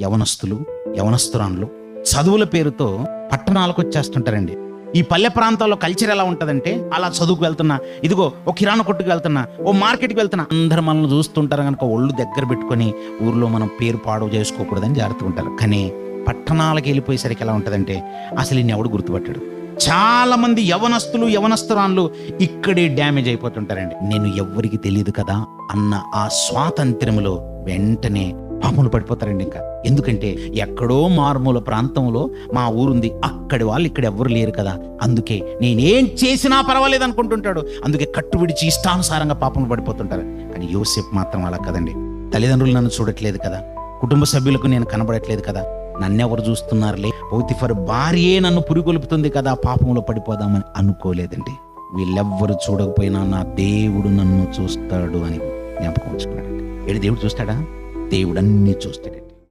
యవనస్తులు, యవనస్తురాండ్లు చదువుల పేరుతో పట్టణాలకు వచ్చేస్తుంటారండి. ఈ పల్లె ప్రాంతాల్లో కల్చర్ ఎలా ఉంటుందంటే, అలా చదువుకు వెళ్తున్నా, ఇదిగో ఓ కిరాణా కొట్టుకు వెళ్తున్నా, ఓ మార్కెట్కి వెళ్తున్నా, అందరు మనల్ని చూస్తుంటారు కనుక ఒళ్ళు దగ్గర పెట్టుకొని ఊర్లో మనం పేరు పాడు చేసుకోకూడదని జాగ్రత్తగా ఉంటారు. కానీ పట్టణాలకు వెళ్ళిపోయేసరికి ఎలా ఉంటుందంటే అసలు ఈయన ఎవడు గుర్తుపట్టాడు. చాలా మంది యవనస్తులు, యవనస్తురాన్లు ఇక్కడే డ్యామేజ్ అయిపోతుంటారండి. నేను ఎవ్వరికి తెలియదు కదా అన్న ఆ స్వాతంత్ర్యంలో వెంటనే పాపములు పడిపోతారండి. ఇంకా ఎందుకంటే ఎక్కడో మారుమూల ప్రాంతంలో మా ఊరుంది, అక్కడి వాళ్ళు ఇక్కడ ఎవ్వరు లేరు కదా, అందుకే నేనేం చేసినా పర్వాలేదు అనుకుంటుంటాడు. అందుకే కట్టు విడిచి ఇష్టానుసారంగా పాపములు పడిపోతుంటారు. కానీ యోసేపు మాత్రం అలా కదండి. తల్లిదండ్రులు నన్ను చూడట్లేదు కదా, కుటుంబ సభ్యులకు నేను కనబడట్లేదు కదా, నన్నెవరు చూస్తున్నారులే, పోతిఫర్ భార్యే నన్ను పురికొల్పుతుంది కదా, పాపంలో పడిపోదామని అనుకోలేదండి. వీళ్ళెవ్వరు చూడకపోయినా నా దేవుడు నన్ను చూస్తాడు అని జ్ఞాపకం ఉంచుకున్నాడండి. దేవుడు చూస్తాడా? దేవుడు అన్నీ చూస్తాడు.